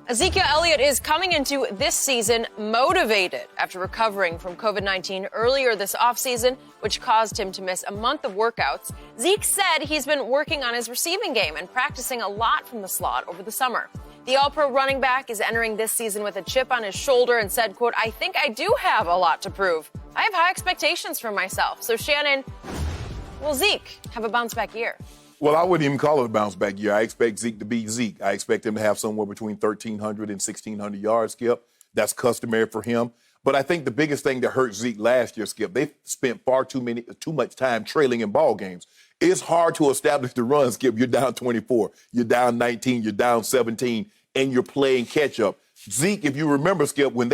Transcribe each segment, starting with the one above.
Ezekiel Elliott is coming into this season motivated after recovering from COVID-19 earlier this offseason, which caused him to miss a month of workouts. Zeke said he's been working on his receiving game and practicing a lot from the slot over the summer. The All-Pro running back is entering this season with a chip on his shoulder and said, quote, "I think I do have a lot to prove. I have high expectations for myself." So Shannon, will Zeke have a bounce-back year? Well, I wouldn't even call it a bounce-back year. I expect Zeke to be Zeke. I expect him to have somewhere between 1,300 and 1,600 yards, Skip. That's customary for him. But I think the biggest thing that hurt Zeke last year, Skip, they spent too much time trailing in ball games. It's hard to establish the run, Skip. You're down 24, you're down 19, you're down 17, and you're playing catch-up. Zeke, if you remember, Skip, when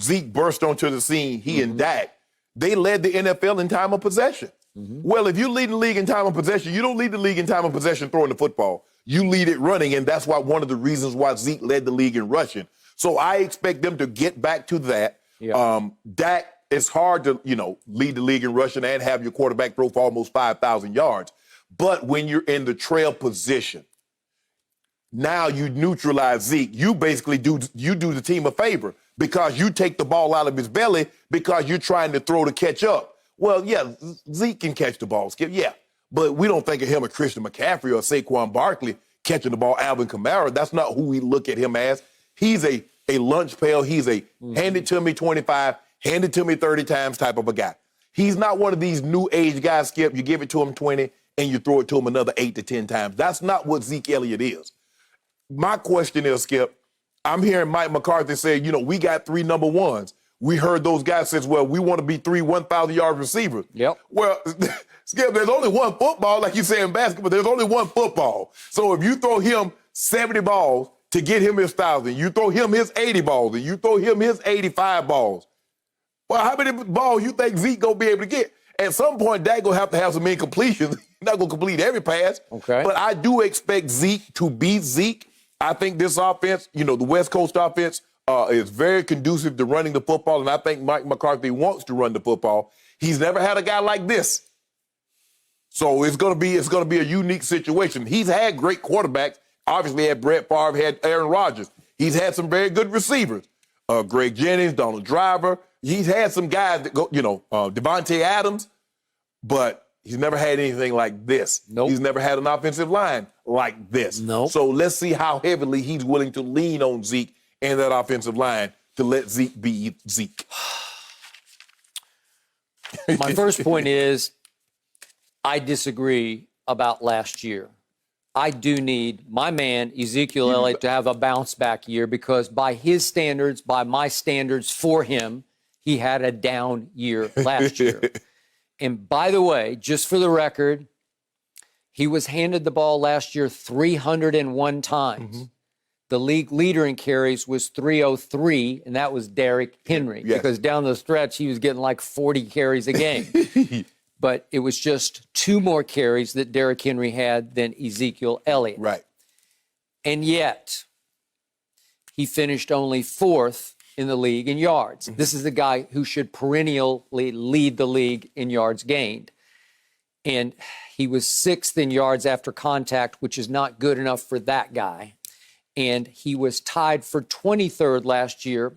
Zeke burst onto the scene, he and Dak, they led the NFL in time of possession. Well, if you lead the league in time of possession, you don't lead the league in time of possession throwing the football. You lead it running, and that's one of the reasons why Zeke led the league in rushing. So I expect them to get back to that. Yeah. Dak, it's hard to, lead the league in rushing and have your quarterback throw for almost 5,000 yards. But when you're in the trail position, now you neutralize Zeke. You basically do the team a favor because you take the ball out of his belly because you're trying to throw to catch up. Well, yeah, Zeke can catch the ball, Skip, yeah. But we don't think of him as Christian McCaffrey or Saquon Barkley catching the ball, Alvin Kamara. That's not who we look at him as. He's a lunch pail. He's a hand it to me 25, hand it to me 30 times type of a guy. He's not one of these new age guys, Skip. You give it to him 20 and you throw it to him another 8 to 10 times. That's not what Zeke Elliott is. My question is, Skip, I'm hearing Mike McCarthy say, we got 3 number ones. We heard those guys say, well, we want to be 3 1,000-yard receivers. Yep. Well, Skip, there's only one football, like you say in basketball. There's only one football. So if you throw him 70 balls to get him his 1,000, you throw him his 80 balls, and you throw him his 85 balls, well, how many balls you think Zeke going to be able to get? At some point, Dak going to have some incompletions. He's not going to complete every pass. Okay. But I do expect Zeke to be Zeke. I think this offense, the West Coast offense, is very conducive to running the football, and I think Mike McCarthy wants to run the football. He's never had a guy like this. So it's gonna be a unique situation. He's had great quarterbacks. Obviously had Brett Favre, had Aaron Rodgers. He's had some very good receivers. Greg Jennings, Donald Driver. He's had some guys that go, Devontae Adams, but he's never had anything like this. Nope. He's never had an offensive line like this. Nope. So let's see how heavily he's willing to lean on Zeke and that offensive line to let Zeke be Zeke. My first point is I disagree about last year. I do need my man, Ezekiel Elliott, to have a bounce-back year because by his standards, by my standards for him, he had a down year last year. And by the way, just for the record, he was handed the ball last year 301 times. The league leader in carries was 303, and that was Derrick Henry. Yes. Because down the stretch, he was getting like 40 carries a game. But it was just 2 more carries that Derrick Henry had than Ezekiel Elliott. Right. And yet, he finished only 4th in the league in yards. This is the guy who should perennially lead the league in yards gained. And he was 6th in yards after contact, which is not good enough for that guy. And he was tied for 23rd last year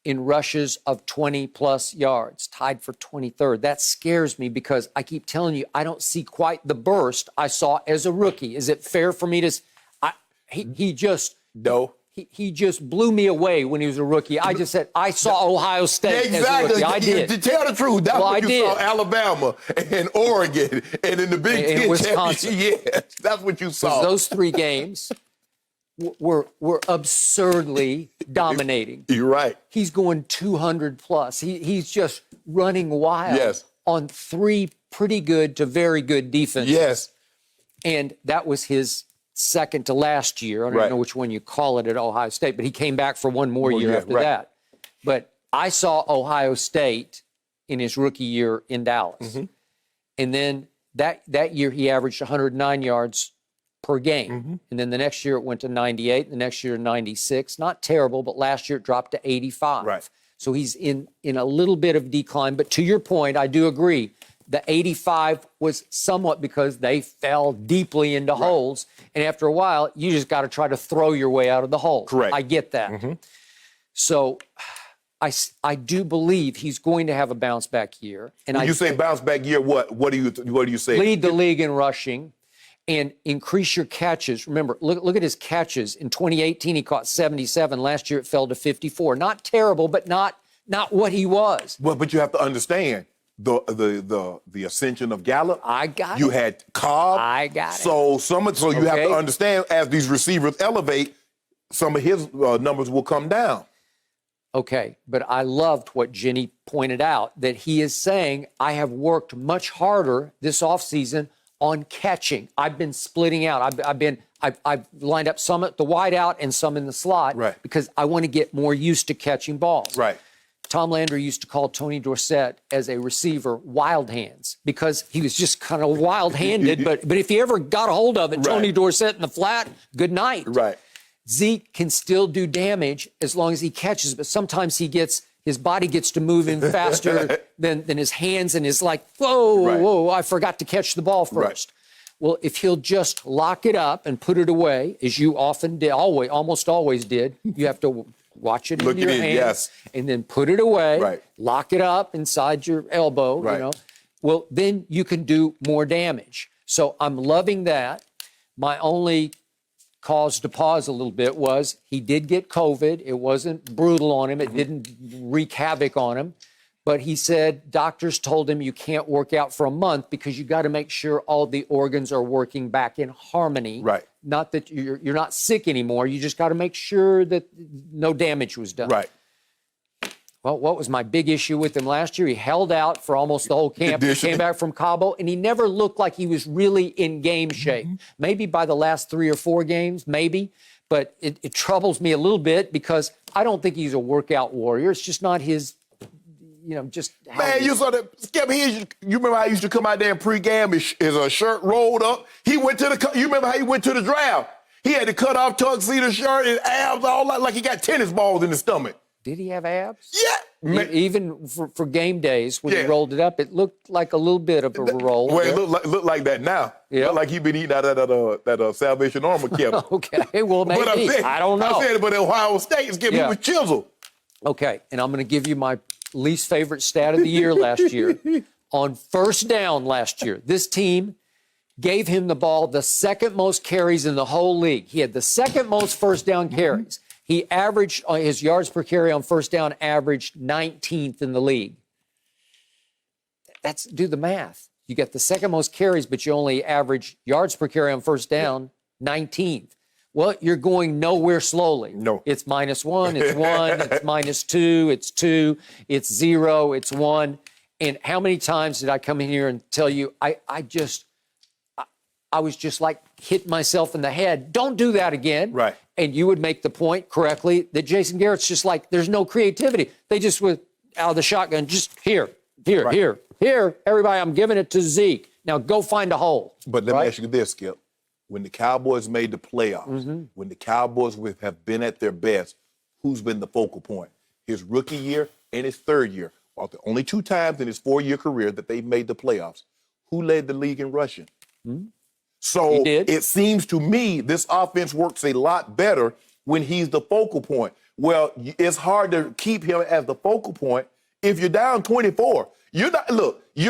in rushes of 20-plus yards, tied for 23rd. That scares me because I keep telling you, I don't see quite the burst I saw as a rookie. Is it fair for me to he just blew me away when he was a rookie. I just said, I saw Ohio State as a rookie. I did. To tell the truth, that's what you saw Alabama and Oregon and in the Big Ten Wisconsin. Yeah, that's what you saw. Those 3 games were absurdly dominating. You're right. He's going 200 plus. He's just running wild on 3 pretty good to very good defenses. Yes. And that was his second to last year. I don't know which one you call it at Ohio State, but he came back for one more year after that. But I saw Ohio State in his rookie year in Dallas. And then that year he averaged 109 yards per game. And then the next year it went to 98, the next year 96. Not terrible, but last year it dropped to 85. So he's in a little bit of decline. But to your point, I do agree. The 85 was somewhat because they fell deeply into holes. And after a while, you just got to try to throw your way out of the hole. Correct. I get that. So I do believe he's going to have a bounce back year. And When you say bounce back year, what do you say? Lead the league in rushing and increase your catches. Remember, look at his catches. In 2018, he caught 77. Last year, it fell to 54. Not terrible, but not what he was. Well, but you have to understand the ascension of Gallup. I got it. You had Cobb. I got it. So you have to understand, as these receivers elevate, some of his numbers will come down. Okay, but I loved what Jenny pointed out, that he is saying, I have worked much harder this offseason on catching. I've been splitting out. I've lined up some at the wide out and some in the slot because I want to get more used to catching balls. Right. Tom Landry used to call Tony Dorsett as a receiver wild hands because he was just kind of wild-handed. but if he ever got a hold of it, Tony Dorsett in the flat, good night. Right. Zeke can still do damage as long as he catches, but sometimes his body gets to moving faster than his hands, and is like, whoa, I forgot to catch the ball first. Right. Well, if he'll just lock it up and put it away, as you often did, almost always did, you have to watch it in your hands and then put it away, lock it up inside your elbow, you know. Well, then you can do more damage. So I'm loving that. My only cause to pause a little bit was he did get COVID. It wasn't brutal on him. It didn't wreak havoc on him. But he said doctors told him you can't work out for a month because you got to make sure all the organs are working back in harmony. Right. Not that you're not sick anymore. You just got to make sure that no damage was done. Right. Well, what was my big issue with him last year? He held out for almost the whole camp. He came back from Cabo, and he never looked like he was really in game shape. Maybe by the last 3 or 4 games, maybe. But it troubles me a little bit because I don't think he's a workout warrior. It's just not his, just... Man, you saw that, Skip, you remember how he used to come out there in pregame, his shirt rolled up? You remember how he went to the draft? He had to cut off tuxedo shirt and abs, all that, like he got tennis balls in his stomach. Did he have abs? Yeah. Even for game days, when he rolled it up, it looked like a little bit of a roll. Well, it looked like that now. Yeah. Looked like he'd been eating out of that Salvation Army camp. Okay, well, maybe. I don't know. I said it, but at Ohio State, he was chiseled. Okay, and I'm going to give you my least favorite stat of the year last year. On first down last year, this team gave him the ball the second most carries in the whole league. He had the second most first down carries. He averaged, his yards per carry on first down averaged 19th in the league. Do the math. You get the second most carries, but you only average yards per carry on first down 19th. Well, you're going nowhere slowly. No. It's -1, it's 1, it's -2, it's 2, it's 0, it's 1. And how many times did I come in here and tell you, I was just like hitting myself in the head. Don't do that again. Right. And you would make the point correctly that Jason Garrett's just like, there's no creativity. They just went out of the shotgun, just here, everybody, I'm giving it to Zeke. Now go find a hole. But let me ask you this, Skip. When the Cowboys made the playoffs, when the Cowboys have been at their best, who's been the focal point? His rookie year and his third year. Well, the only 2 times in his 4-year career that they made the playoffs. Who led the league in rushing? So it seems to me this offense works a lot better when he's the focal point. Well, it's hard to keep him as the focal point if you're down 24. You're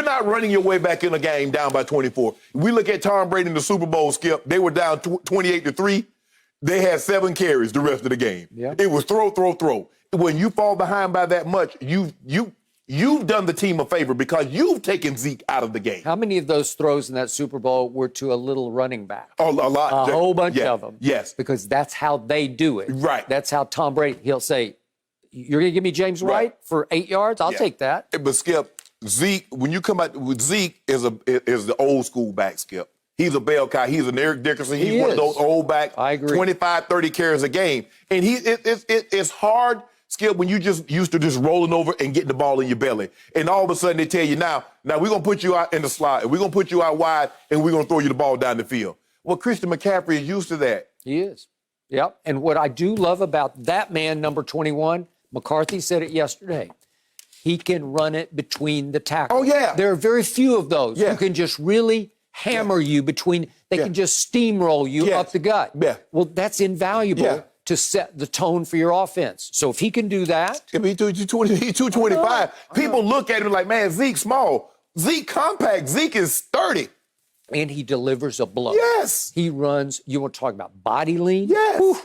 not running your way back in a game down by 24. We look at Tom Brady in the Super Bowl, Skip. They were down 28-3. They had 7 carries the rest of the game. Yeah. It was throw. When you fall behind by that much, you've done the team a favor because you've taken Zeke out of the game. How many of those throws in that Super Bowl were to a little running back? Oh, a lot. A whole bunch of them. Yes. Because that's how they do it. Right. That's how Tom Brady, he'll say, you're going to give me James White for 8 yards? I'll take that. But, Skip, Zeke, when you come out with Zeke is the old school back, Skip. He's a bell cow. He's an Eric Dickerson. He's one of those old backs. I agree. 25, 30 carries a game. And it's hard, Skip, when you just used to just rolling over and getting the ball in your belly. And all of a sudden they tell you, now we're going to put you out in the slot, and we're going to put you out wide, and we're going to throw you the ball down the field. Well, Christian McCaffrey is used to that. He is. Yep. And what I do love about that man, number 21, McCarthy said it yesterday. he can run it between the tackles. Oh, yeah. There are very few of those Yeah. who can just really hammer you between, they can just steamroll you up the gut. Yeah. Well, that's invaluable to set the tone for your offense. So if he can do that. If he's 225, people look at him like, man, Zeke's small. Zeke compact. Zeke is 30. And he delivers a blow. Yes. He runs, you want to talk about body lean? Yes. Whew.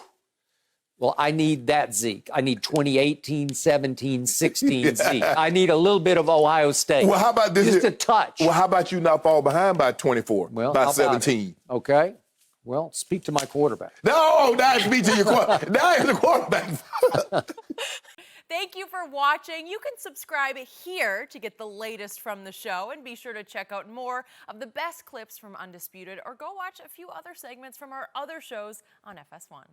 Well, I need that Zeke. I need 2018, 17, 16 Zeke. I need a little bit of Ohio State. Well, how about this? Just a touch. Well, how about you not fall behind by 24, Well, by how about 17? it? Okay. Well, speak to my quarterback. No, now it's me to your quarterback. Now it's the quarterback. Thank you for watching. You can subscribe here to get the latest from the show, and be sure to check out more of the best clips from Undisputed, or go watch a few other segments from our other shows on FS1.